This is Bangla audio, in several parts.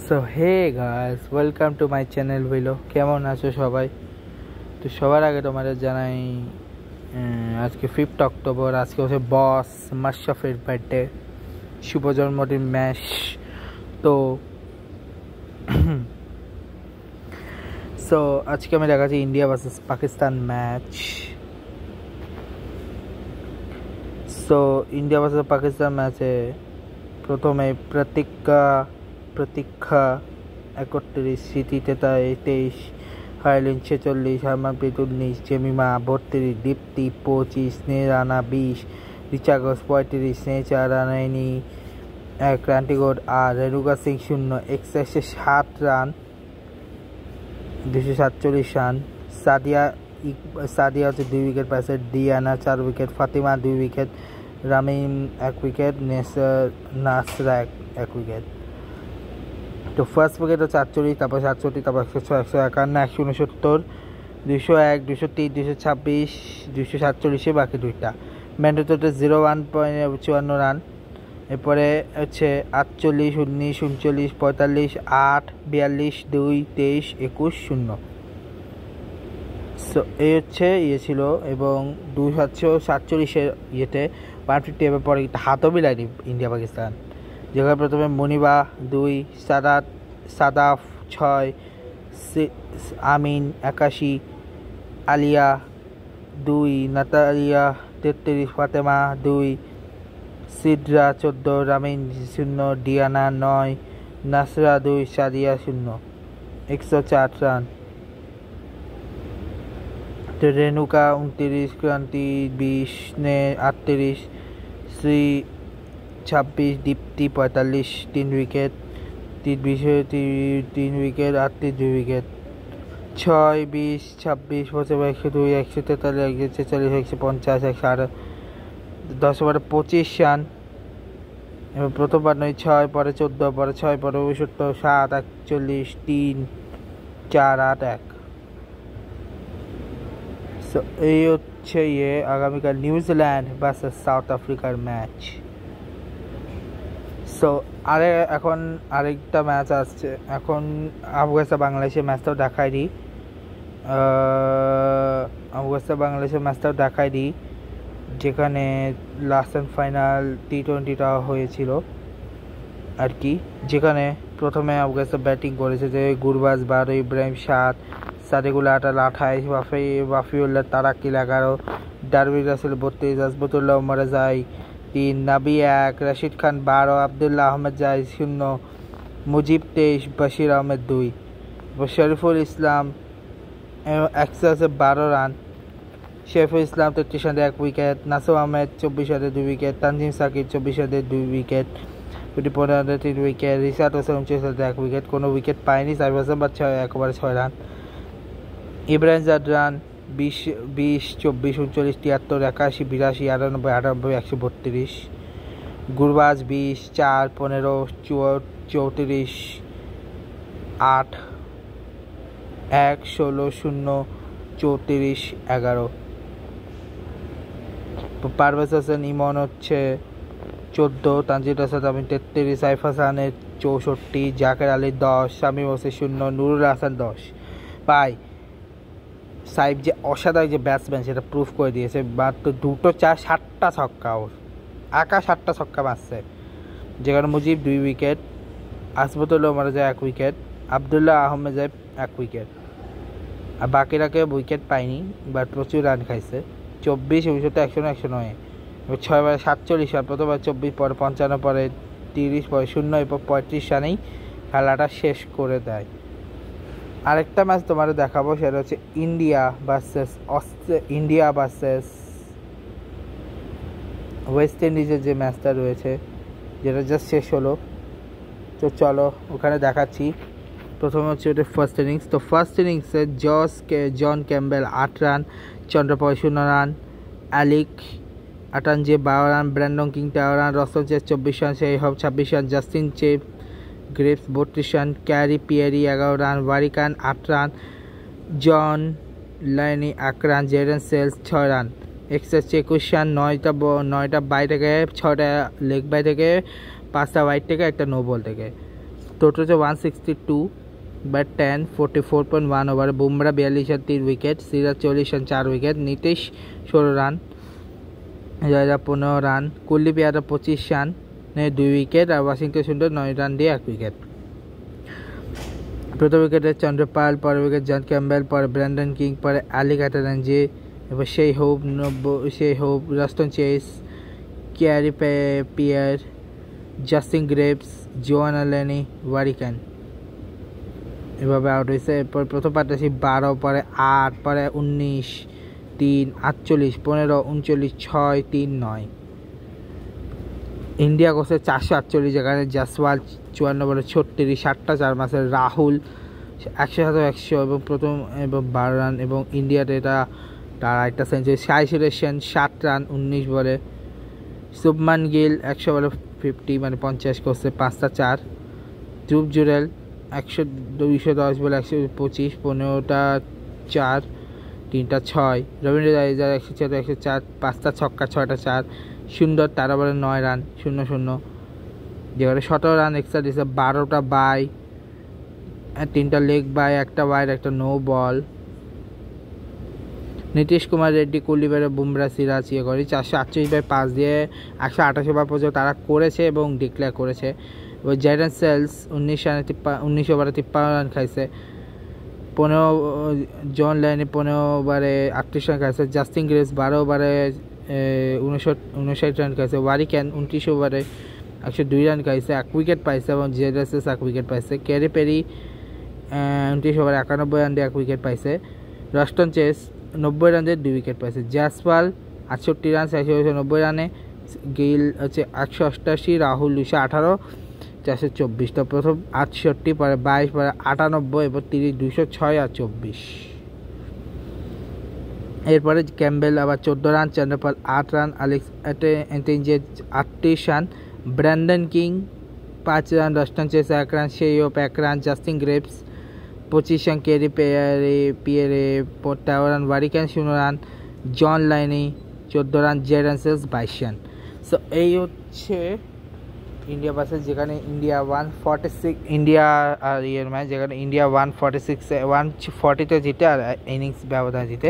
So hey guys, welcome to my channel ভিলো। কেমন আছো সবাই? তো সবার আগে তোমাদের জানাই আজকে 5th অক্টোবর। আজকে হচ্ছে বস মাশরাফের বার্থডে, শুভ জন্মদিন ম্যাশ। তো সো আজকে আমি দেখাচ্ছি India versus Pakistan match. So India versus Pakistan ম্যাচে প্রথমে প্রতীক্ষা 31, স্মৃতি 23, হাইলিন 46, হারমানপ্রীত 19, জেমিমা 32, দীপ্তি 25, স্নেহ রানা 20, রিচা ঘোষ 35, স্নেহ চারানাইনি 1, ক্রান্তিগড় আর রেণুকা সিং 0, এক্সেসে 7 রান 247 রান। সাদিয়া হচ্ছে 2 উইকেট পাইছে, Diana 4 wicket, Fatima 2 wicket, Rameen 1 wicket, Nashra 1 wicket. তো ফার্স্ট উইকেট হচ্ছে 48, তারপর 67, তারপর 106, 151, 169, 201, 203, 226, 247, বাকি দুইটা। ম্যান্ডেটরিতে 0-1.54 রান। এরপরে হচ্ছে 48, 19, 39, 45, 8, 42, 2, 23, 21, 0। সো এই হচ্ছে ছিল। এবং 247 ইয়েতে 150 এর পরে হাতও মিলায়নি ইন্ডিয়া পাকিস্তান। যেখানে প্রথমে মনিবা 2, সাদাফ 6, আমিন 81, আলিয়া 2, নাতালিয়া 33, ফাতেমা 2, সিডরা 14, রামিন 0, ডিয়ানা 9, নাসরা 2, সাদিয়া 0, 104 রান। তো Renuka 29, Kranti 20, Sneh 38, Shri 26, Deepti 45, 3 wicket, 3 wicket, 38, 2 wicket, 6, 20, 26, 102, 143, 146, 150, 108, 10 ওভারে 25 রান। এবার প্রথমবার 6, পরে 14, পরে 6, পরে 69, 7, 41, 3, 4, 8, 1। সো এই হচ্ছে আগামীকাল নিউজিল্যান্ড ভার্সেস সাউথ আফ্রিকার ম্যাচ। সো এখন আরেকটা ম্যাচ আসছে। এখন আফগানিস্তান বাংলাদেশের ম্যাচটাও দেখাই দিই। যেখানে লাস্ট অ্যান্ড ফাইনাল T20টা হয়েছিল আর কি। যেখানে প্রথমে আফগানিস্তান ব্যাটিং করেছে, যে গুরবাজ 12, ইব্রাহিম 7, সাদেকুল 28, বাফিউল্লাহ তারাকিল 11, ডারবিন রাসেল 32, আজমতুল্লাহ উমর জাই 3, নাবি 1, রশিদ খান 12, আবদুল্লাহ আহমেদ জাই 0, মুজিব 23, বশির আহমেদ 2, শরীফুল ইসলাম এক্সেসে 12 রান, শেফুল ইসলাম 33 রানে 1 উইকেট, নাসুম আহমেদ 24 রানে 2 উইকেট, তানজিম সাকিব 24 রানে 2 উইকেট, 15 রানে 3 উইকেট, রিশাদ হোসেন 29 রানে 1 উইকেট, কোনো উইকেট পায়নি। সাইফ হাসান 1 ওভারে 6 রান, ইব্রাহিম জাদরান 20, 24, 39, 73, 81, 82, 98, 132, গুরবাজ 20, 4, 15, 34, 8, 1, 16, 0, 34, 11। পারভেজ হোসেন ইমন হচ্ছে 14, তানজিদ হাসান 33, সাইফ হাসানের 64, জাকের আলী 10, শামীম হোসেন 0, নুরুল হাসান 10। ভাই সাইফ যে অসাধারণ যে ব্যাটসম্যান সেটা প্রুফ করে দিয়েছে। মাত্র 2, 4, 7টা ছক্কা, ওর 7টা ছক্কা মারছে। যেখানে মুজিব 2 উইকেট, আজমতুল্লাহ উমর যায় 1 উইকেট, আবদুল্লাহ আহমেদ যায় 1 উইকেট, আর বাকিরা কেউ উইকেট পায়নি, বাট প্রচুর রান খাইছে। 24, 69, 109, 6 ওভারে 47 রান, প্রথমবার 24, পরে 55, পরে 30, পরে 0, এরপর 35 রানেই খেলাটা শেষ করে দেয়। আরেকটা ম্যাচ তোমাদের দেখাবো, সেটা হচ্ছে ইন্ডিয়া ভার্সেস ওয়েস্ট ইন্ডিজের যে ম্যাচটা রয়েছে, যেটা জাস্ট শেষ হলো। তো চলো ওখানে দেখাচ্ছি। প্রথমে হচ্ছে ওটা ফার্স্ট ইনিংস। তো ফার্স্ট ইনিংসে John Campbell 8 run, Chanderpaul 0 run, Alick Athanaze 12 run, Brandon King 13 run, Roston Chase 24 run, শেহব 26 run, Justin Greaves 32 run, Khary Pierre 11 run, Warrican 8 run, Johann Layne 1 run, Jayden Seales 6 run, এক্সেস 21 রান, 9টা বাই থেকে, 6টা লেগ বাই থেকে, 5টা ওয়াইড থেকে, 1টা নো বল থেকে। টোটাল হচ্ছে 162 ব্যাট 10, 44.1 ওভারে। Bumrah 42 run 3 wicket, Siraj 40 run 4 wicket, Nitish 16 run, Jadeja 15 run, Kuldeep Yadav 25 run 2 wicket, আর ওয়াশিংটন সুন্দর 9 রান দিয়ে 1 উইকেট। প্রথম উইকেটে চন্দ্রপাল, পরের উইকেট জন ক্যাম্বেল, পরে ব্র্যান্ডন কিং, পরে আলী কাটারানজি, এবার Shai Hope, Roston Chase, Khary Pierre, Justin Greaves, Johann Layne, Warrican এভাবে আউট হয়েছে। এরপর প্রথম পার্টনারশিপ 12, পরে 8, পরে 19, 3, 48, 15, 39, 6, 3, 9। ইন্ডিয়া করছে 448, যেখানে জাসওয়াল 54 বলে 36, 7টা 4 মাসের, রাহুল 100 এবং প্রথম এবং 12 রান, এবং ইন্ডিয়াতে এটা তার একটা সেঞ্চুরি। সাই সুরেশন 7 রান 19 বলে। শুভমান গিল 100 বলে 50 মানে 50 করছে, 5টা 4। ধ্রুব জুরেল 210 বলে 125, 15টা 4, 3টা 6। রবীন্দ্র জাদেজা 104, 5টা ছক্কা 6টা 4। সুন্দর 13 বলে 9 রান 0-0, যেখানে 17 রান এক্সট্রা দিয়েছে, 12টা বাই, 3টা লেগ বাই, একটা ওয়াইড, একটা নো বল। নীতিশ কুমার রেড্ডি, কুলদীপ, বুমরা, সিরাজ করে 448/5 দিয়ে 128 ওভার পর্যন্ত তারা করেছে এবং ডিক্লেয়ার করেছে। এবার জেডন সেলস 19 ওভারে 53 রান খাইছে। 15 জন লাইনে 15 ওভারে 38 রান খাইছে। জাস্টিন গ্রেভস 12 ওভারে 59 রান খাইছে। ওয়ারিকান 29 ওভারে 102 রান খাইছে, 1 উইকেট পাইছে, এবং জেডাসেস 1 উইকেট পাইছে। ক্যারি পেরি 29 ওভারে 91 রান দিয়ে 1 উইকেট পাইছে। রাস্টন চেস 90 রান দিয়ে 2 উইকেট পাইছে। জাসওয়াল 68 রান 90 রানে। গিল হচ্ছে 188, রাহুল 218, 424। তো প্রথম 68, পরে 22, পরে 98, এবার 30, 206 আর 24। এরপরে ক্যাম্বেল আবার 14 run, Chanderpaul 8 run, Alick Athanaze 38 run, Brandon King 5 run, Roston Chase 1 run, Shai Hope 1 run, Justin Greaves 25 run, Khary Pierre 13 run, Warrican 0 run, Johann Layne 14 run, Jayden Seales 22 run. So এই হচ্ছে ইন্ডিয়া ভার্সেস, যেখানে ইন্ডিয়া 146 ইন্ডিয়া আর ইয়ের ম্যাচ, যেখানে ইন্ডিয়া 140তে জিতে আর ইনিংস ব্যবধান জিতে।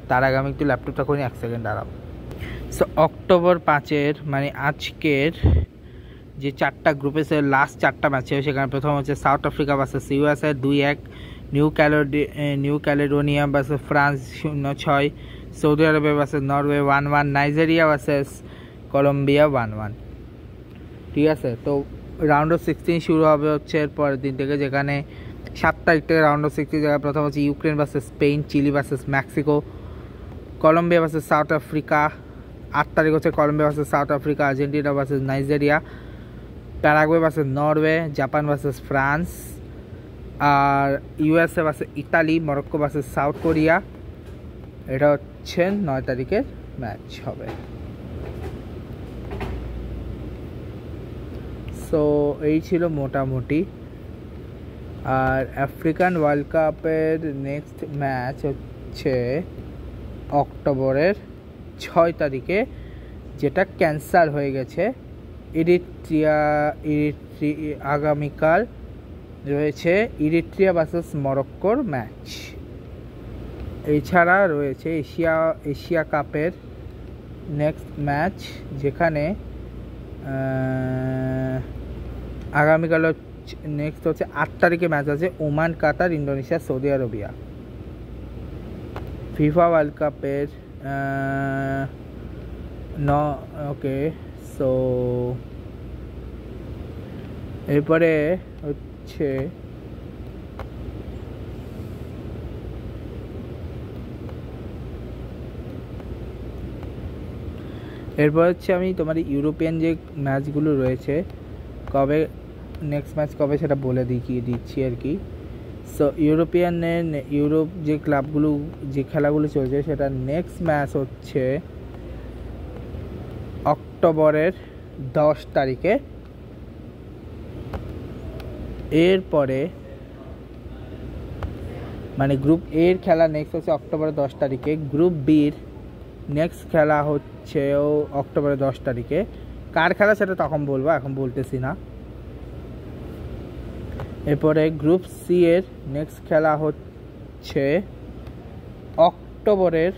তার আগে আমি একটু ল্যাপটপটা করি, 1 সেকেন্ড দাঁড়াব। সো অক্টোবর 5 মানে আজকের যে 4টা গ্রুপে লাস্ট 4টা ম্যাচ হবে, সেখানে প্রথম হচ্ছে South Africa versus USA 2-1, New Caledonia versus France 0-6, Saudi Arabia versus Norway 1-1, Nigeria versus Colombia 1-1। ঠিক আছে, তো রাউন্ড অফ 16 শুরু হবে হচ্ছে এর পরের দিন থেকে, যেখানে 7 তারিখ থেকে রাউন্ড অফ 16 জায়গায় প্রথম হচ্ছে Ukraine versus Spain, Chile versus Mexico, Colombia versus South Africa. 8 তারিখ হচ্ছে Colombia versus South Africa, Argentina versus Nigeria, Paraguay versus Norway, Japan versus France, আর USA versus Italy, Morocco versus South Korea. এটা হচ্ছে 9 তারিখের ম্যাচ হবে। সো এই ছিল মোটামুটি। আর আফ্রিকান ওয়ার্ল্ড কাপের নেক্সট ম্যাচ হচ্ছে অক্টোবরের 6 তারিখে, যেটা ক্যান্সেল হয়ে গেছে। আগামীকাল রয়েছে ইরিট্রিয়া ভার্সেস মরক্কোর ম্যাচ। এছাড়া রয়েছে এশিয়া কাপের নেক্সট ম্যাচ, যেখানে আগামীকাল নেক্সট হচ্ছে 8 তারিখে ম্যাচ আছে Oman, Qatar, Indonesia, Saudi Arabia. FIFA World কাপের ওকে। সো এরপরে হচ্ছে আমি তোমার ইউরোপিয়ান যে ম্যাচগুলো রয়েছে কবে নেক্সট ম্যাচ কবে সেটা বলে দিচ্ছি আর কি। সো ইউরোপ যে ক্লাবগুলো যে খেলাগুলো চলছে, সেটা নেক্সট ম্যাচ হচ্ছে অক্টোবরের 10 তারিখে। এরপরে মানে গ্রুপ এর খেলা নেক্সট হচ্ছে অক্টোবরের 10 তারিখে। গ্রুপ বির নেক্সট খেলা হচ্ছে অক্টোবরের 10 তারিখে। কার খেলা সেটা তখন বলবো, এখন বলতেছি না। এরপরে গ্রুপ সি এর নেক্সট খেলা হচ্ছে অক্টোবরের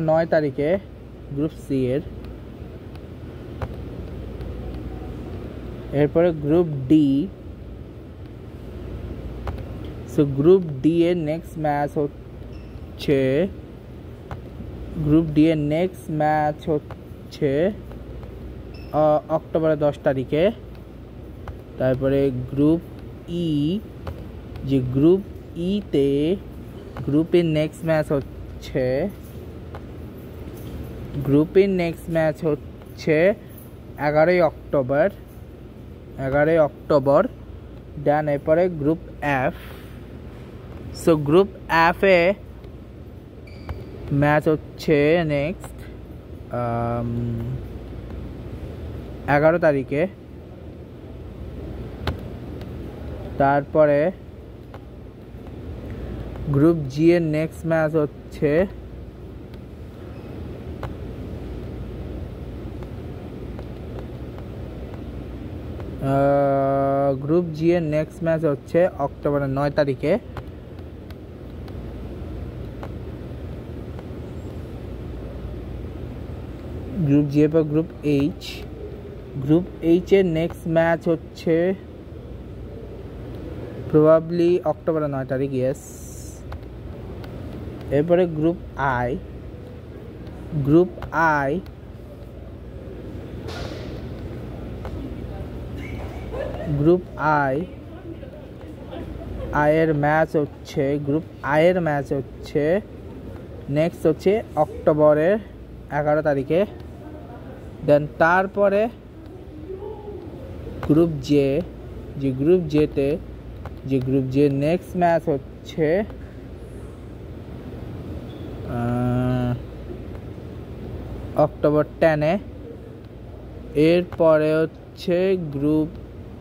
9 তারিখে গ্রুপ সি এর। এরপরে group D. So group D এর নেক্সট ম্যাচ হচ্ছে অক্টোবরের 10 তারিখে। তারপরে গ্রুপ ই, যে গ্রুপ ইতে গ্রুপের নেক্সট ম্যাচ হচ্ছে 11ই অক্টোবর। দেন এরপরে group F. So group F এ ম্যাচ হচ্ছে নেক্সট 11 তারিখে। তারপরে গ্রুপ জি এর নেক্সট ম্যাচ হচ্ছে অক্টোবরের 9 তারিখে। গ্রুপ জি এর পর গ্রুপ এইচ এর নেক্সট ম্যাচ হচ্ছে প্রবাবলি অক্টোবরের 9 তারিখ, ইয়েস। এরপরে গ্রুপ আই। এর ম্যাচ হচ্ছে নেক্সট হচ্ছে অক্টোবরের 11 তারিখে। দেন তারপরে group J, group J next match হচ্ছে অক্টোবর 10-এ। এরপরে হচ্ছে গ্রুপ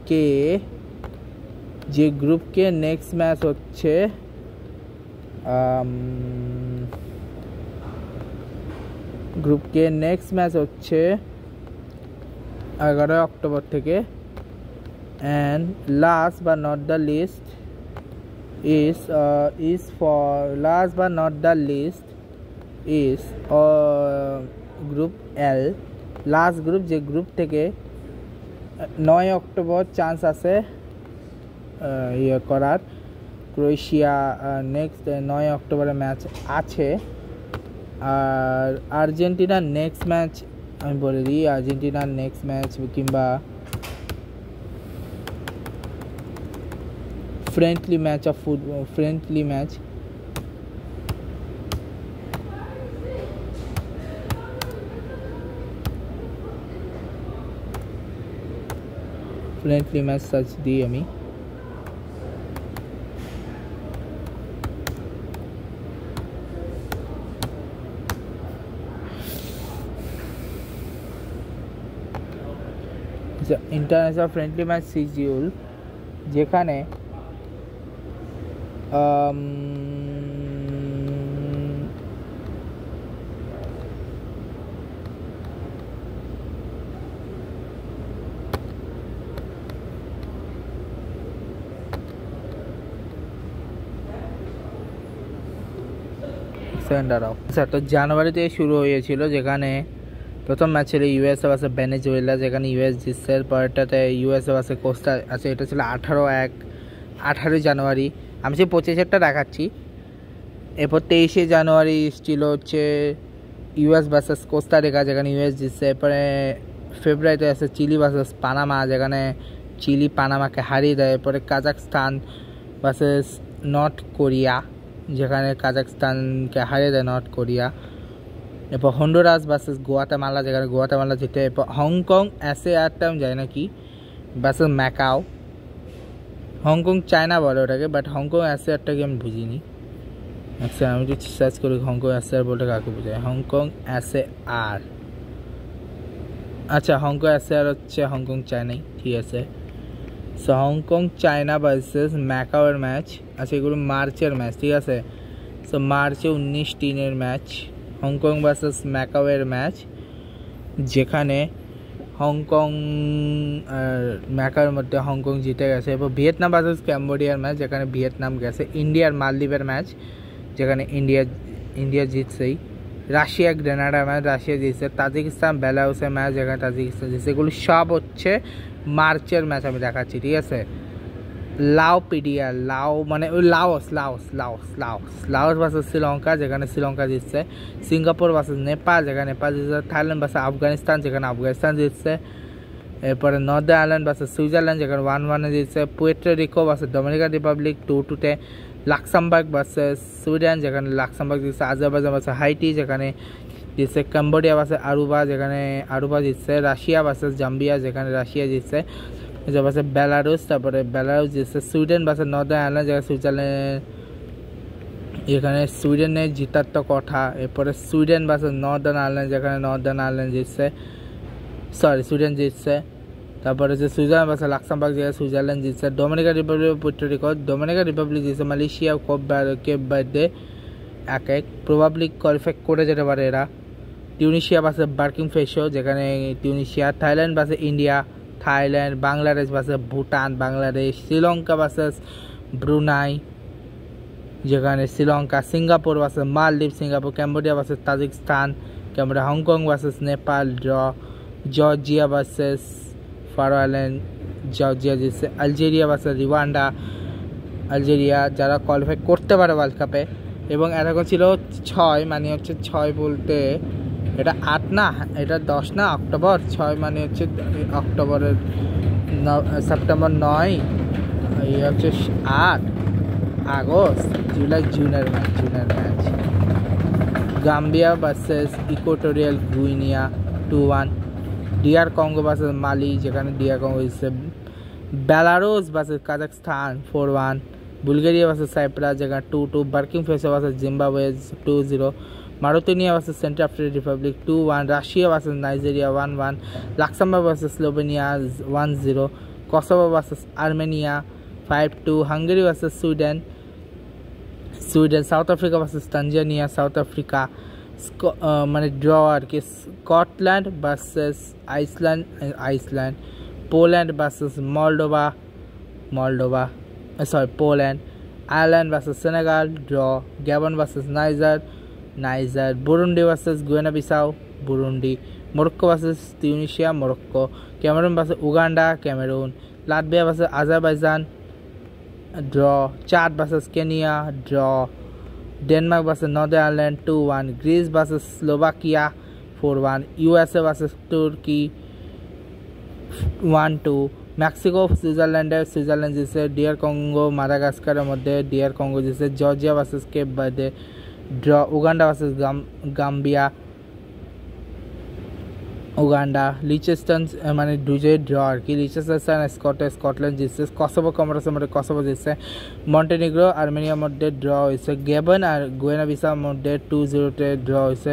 কে, যে গ্রুপ কে নেক্সট ম্যাচ হচ্ছে 11 অক্টোবর থেকে। and last but not the least is group L, last group, যে গ্রুপ থেকে 9 অক্টোবর চান্স আছে করার। ক্রোয়েশিয়া নেক্সট 9 অক্টোবরে ম্যাচ আছে। আর আর্জেন্টিনার নেক্সট ম্যাচ আমি বলে দিই, আর্জেন্টিনার নেক্সট ম্যাচ কিংবা friendly match of football, friendly match search দিই আমি। ইন্টারন্যাশনাল ফ্রেন্ডলি ম্যাচ শিডিউল, যেখানে আচ্ছা, তো জানুয়ারিতে শুরু হয়েছিল, যেখানে প্রথম ম্যাচ ছিল ইউএসএ ভার্সেস ভেনেজুয়েলা, যেখানে ইউএস জিতছে। পরেরটাতে ইউএসএ ভার্সেস কোস্টা আছে, এটা ছিল 18 জানুয়ারি। আমি সে 25-এরটা দেখাচ্ছি। এরপর 23 জানুয়ারি ছিল হচ্ছে ইউএস ভার্সেস কোস্টারিকা, যেখানে ইউএস জিতছে। এরপরে ফেব্রুয়ারিতে আছে চিলি ভার্সেস পানামা, যেখানে চিলি পানামাকে হারিয়ে দেয়। এরপরে কাজাকস্তান ভার্সেস নর্থ কোরিয়া, যেখানে কাজাকস্তানকে হারিয়ে দেয় নর্থ কোরিয়া। এরপর হন্ডুরাস ভার্সেস গুয়াতেমালা, যেখানে গুয়াতেমালা জিতে। এরপর হংকং এসএআরটা আমি জানি না কি ভার্সেস ম্যাকাও। হংকং চায়না বলে ওটাকে, বাট হংকং এসএআরটাকে আমি বুঝিনি। আচ্ছা, আমি যদি সার্চ করি হংকং এসএআর বলতে কাকে বোঝায়, হংকং এসএআর। আচ্ছা, হংকং এসএআর হচ্ছে হংকং চায়নাই, ঠিক আছে। সো হংকং চায়না ভার্সেস ম্যাকাওয়ের ম্যাচ। আচ্ছা, এগুলো মার্চের ম্যাচ, ঠিক আছে। সো মার্চে 19-3 ম্যাচ হংকং ভার্সেস ম্যাকাওয়ের ম্যাচ, যেখানে হংকং আর ম্যাকার মধ্যে হংকং জিতে গেছে। এবং ভিয়েতনাম ভার্সেস ক্যাম্বোডিয়ার ম্যাচ, যেখানে ভিয়েতনাম গেছে। ইন্ডিয়ার মালদ্বীপের ম্যাচ, যেখানে ইন্ডিয়া জিতছেই। রাশিয়া গ্রেনাডা ম্যাচ, রাশিয়া জিতছে। তাজিকিস্তান বেলারুসের ম্যাচ, যেখানে তাজিকিস্তান জিতছে। এগুলো সব হচ্ছে মার্চের ম্যাচ আমি দেখাচ্ছি, ঠিক আছে। লাওপিডিয়া, লাও মানে ওই লাওস ভার্সেস শ্রীলঙ্কা, যেখানে শ্রীলঙ্কা জিতছে। সিঙ্গাপুর ভার্সেস নেপাল, যেখানে নেপাল জিতছে। থাইল্যান্ড ভার্সেস আফগানিস্তান, যেখানে আফগানিস্তান জিতছে। এরপরে নর্দার্ন আয়ারল্যান্ড ভার্সেস সুইজারল্যান্ড, যেখানে 1-1 জিতছে। Puerto Rico versus Dominican Republic 2-2। Luxembourg versus Sweden, যেখানে লাক্সামবার্গ জিতছে। আজারবাইজান ভার্সেস হাইটি, যেখানে জিতছে। কম্বোডিয়া ভার্সেস আরুবা, যেখানে আরুবা জিতছে। রাশিয়া ভার্সেস জাম্বিয়া, যেখানে রাশিয়া জিতছে। ভার্সেস বেলারুস, তারপরে বেলারুস জিতছে। সুইডেন ভার্সেস নর্দার্ন আয়ারল্যান্ড, যেখানে সুইজারল্যান্ড, এখানে সুইডেনের জিতার তো কথা। এরপরে সুইডেন ভার্সেস নর্দার্ন আয়ারল্যান্ড, যেখানে নর্দার্ন আয়ারল্যান্ড জিতছে, সুইডেন জিতছে। তারপরে হচ্ছে সুইজারল্যান্ড ভার্সেস লাক্সামবার্গ, যেখানে সুইজারল্যান্ড জিতছে। Dominican Republic, Puerto Rico, Dominican Republic জিতছে। Malaysia, Cape Verde 1-1 probably qualify করে যেতে পারে এরা। টিউনিশিয়া ভার্সেস বার্কিং ফেসো, যেখানে Tunisia. Thailand versus India, Thailand. Bangladesh versus Bhutan, Bangladesh. Sri Lanka versus Brunei, যেখানে শ্রীলঙ্কা। সিঙ্গাপুর ভার্সেস মালদ্বীপ, Singapore. Cambodia versus Tajikistan, Cambodia. Hong Kong versus Nepal, draw. Georgia versus Faroe Island, Georgia জিতছে। আলজেরিয়া ভার্সেস রিওয়ান্ডা, আলজেরিয়া, যারা কোয়ালিফাই করতে পারে ওয়ার্ল্ড কাপে। এবং এরকম ছিল 6, মানে হচ্ছে 6 বলতে এটা 8 না, এটা 10 না, অক্টোবর 6 মানে হচ্ছে অক্টোবরের সেপ্টেম্বর 9, এই হচ্ছে 8 আগস্ট, জুলাই, জুনের match. Gambia versus Equatorial Guinea 2-1। DR Congo versus Mali, যেখানে ডিআর কঙ্গো জিতছে। Belarus versus Kazakhstan 4-1। Bulgaria versus Cyprus, যেখানে 2-2। Burkina Faso versus Zimbabwe 2-0। Mauritania versus Central African Republic 2-1। Russia versus Nigeria 1-1। Luxembourg versus Slovenia 1-0। Kosovo versus Armenia 5-2। Hungary versus Sweden. South Africa versus Tanzania, South Africa মানে ড্র আর কি। Scotland versus Iceland. Poland versus Poland. Ireland versus Senegal, draw. Gabon versus Niger. Burundi versus Guinea Bissau, Burundi. Morocco versus Tunisia, Morocco. Cameroon versus Uganda, Cameroon. Latvia versus Azerbaijan, draw. Chad versus Kenya, draw. Denmark versus Northern Ireland 2-1। Greece versus Slovakia 4-1। USA versus Turkey 1-2। Mexico Switzerland জিতছে। ডিআর কঙ্গো মাদাগাস্কারের মধ্যে ডিআর কঙ্গো জিতছে। Georgia versus Cape Verde, draw. Uganda versus Gambia, Uganda. Liechtenstein মানে ডুজে ড্র আর কি। লিচেস্টাইন স্কটল্যান্ড জিতছে। কসোভো কমোরসের মধ্যে কসোভো জিতছে। মন্টেনিগ্রো আর্মেনিয়ার মধ্যে ড্র হয়েছে। গ্যাবন আর গুয়েনা বিসাউর মধ্যে 2-0 ড্র হয়েছে।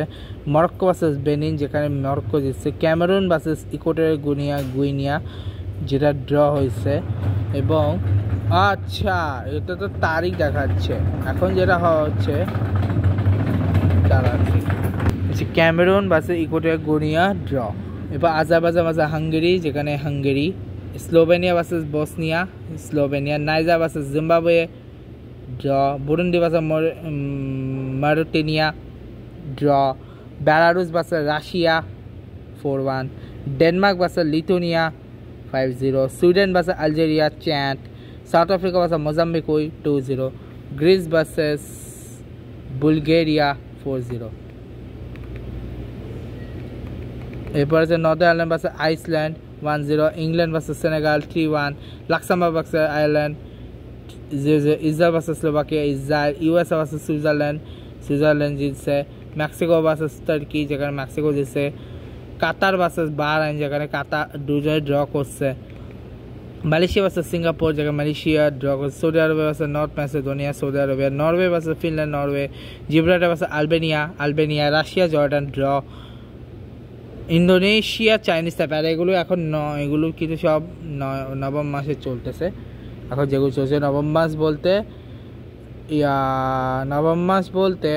মরক্কো ভার্সেস বেনিন, যেখানে মরক্কো জিতছে। ক্যামেরুন ভার্সেস ইকুয়েটোরিয়াল গুইনিয়া, যেটা ড্র হয়েছে। এবং আচ্ছা, এটা তো তারিখ দেখাচ্ছে এখন, যেটা হচ্ছে Cameroon versus Equatorial Guinea, draw. এবার আজারবাইজান ভার্সেস হাঙ্গেরি, যেখানে Hungary. Slovenia versus Bosnia, Slovenia. Niger versus Zimbabwe, draw. Burundi versus Mauritania, draw. Belarus versus Russia 4-1। Denmark versus Lithuania 5-0। Sweden versus Algeria, Chad. South Africa versus Mozambique 2-0। Greece versus Bulgaria 4-0। এরপর আছে Northern Ireland versus Iceland 1-0। England versus Senegal 3-1। Luxembourg versus Ireland 0-0। Israel versus Slovakia, Israel. USA versus Switzerland জিতছে। মেক্সিকো ভার্সেস টার্কি, যেখানে মেক্সিকো জিতছে। কাতার ভার্সেস বাহরাইন, যেখানে কাতার 2-2 ড্র করছে। মালয়েশিয়া ভার্সেস সিঙ্গাপুর, যেখানে মালয়েশিয়া ড্র করছে। Saudi Arab versus North Macedonia, Saudi Arabia. Norway versus Finland, Norway. Gibraltar versus Albania. Russia Jordan, draw. Indonesia Chinese Taipei. এগুলো এখন এগুলো কিন্তু সব নবম মাসে চলতেছে এখন, যেগুলো চলছে নবম মাস বলতে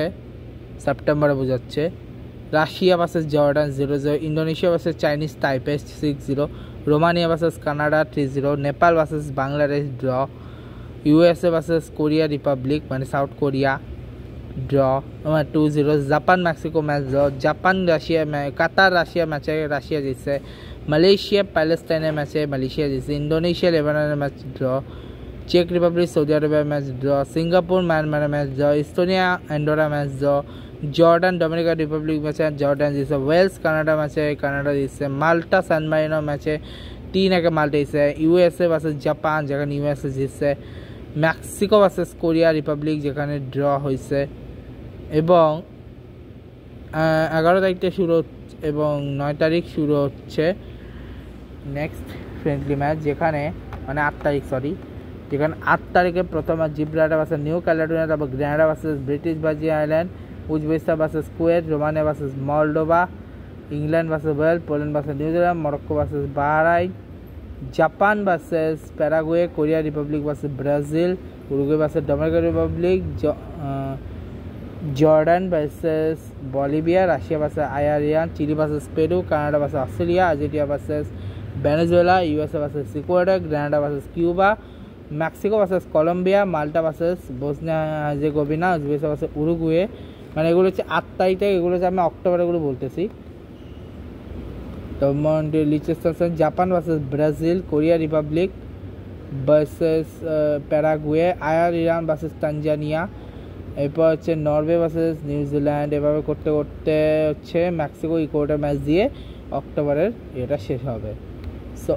সেপ্টেম্বরে বোঝাচ্ছে। Russia versus Jordan 0-0, Indonesia versus Chinese Taipei 6-0, Romania versus Canada 3-0, Nepal versus Bangladesh draw, USA versus Korea Republic মানে South Korea draw 2-0, Japan Mexico match draw, Japan Russia Qatar Russia ম্যাচে রাশিয়া জিতছে, মালয়েশিয়া প্যালেস্টাইনের ম্যাচে মালয়েশিয়া জিতছে, ইন্দোনেশিয়া লেবাননের ম্যাচ ড্র, চেক রিপাবলিক সৌদি আরবের ম্যাচ ড্র, সিঙ্গাপুর মায়ানমারের match draw, Estonia Andorra match draw, Jordan Dominican Republic ম্যাচে জর্ডান জিতছে, ওয়েলস কানাডা ম্যাচে কানাডা জিতছে, মাল্টা সান মারিনো ম্যাচে 3-1 মাল্টা জিতছে, ইউএসএ ভার্সেস জাপান যেখানে ইউএসএ জিতছে, মেক্সিকো ভার্সেস কোরিয়া রিপাবলিক যেখানে ড্র হয়েছে, এবং 11 তারিখে শুরু এবং 9 তারিখ শুরু হচ্ছে নেক্সট ফ্রেন্ডলি ম্যাচ যেখানে মানে 8 তারিখ যেখানে 8 তারিখে প্রথম match Gibraltar versus New Caledonia, তারপর Grenada versus British Virgin Island, Uzbekistan versus Kuwait, Romania versus Moldova, England versus Wales, Poland versus New Zealand, Morocco versus Bahrain, Japan versus Paraguay, Korea Republic versus Brazil, Uruguay versus Dominican Republic, Jordan versus Bolivia, Russia versus Ireland, Chile versus Peru, Canada versus Australia, Argentina versus Venezuela, USA versus Ecuador, Grenada versus Cuba, Mexico versus Colombia, Malta versus Bosnia Herzegovina, Uzbekistan versus Uruguay. মানে এগুলো হচ্ছে 8 তারিখে, এগুলো হচ্ছে আমি অক্টোবরে এগুলো বলতেছি। তো Liechtenstein, Japan versus Brazil, Korea Republic versus Paraguay, Iran versus Tanzania, এরপর হচ্ছে নরওয়ে ভার্সেস নিউজিল্যান্ড। এভাবে করতে করতে হচ্ছে মেক্সিকো ইকুয়েডর ম্যাচ দিয়ে অক্টোবরের এটা শেষ হবে। সো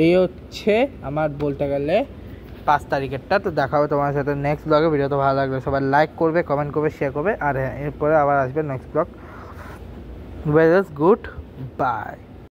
এই হচ্ছে আমার বলতে গেলে 5 তারিখেরটা। তো দেখা হবে তোমার সাথে নেক্সট ব্লগে। ভিডিও তো ভালো লাগলে সবাই লাইক করবে, কমেন্ট করবে, শেয়ার করবে। আর হ্যাঁ, এরপরে আবার আসবে নেক্সট ব্লগ। Good bye.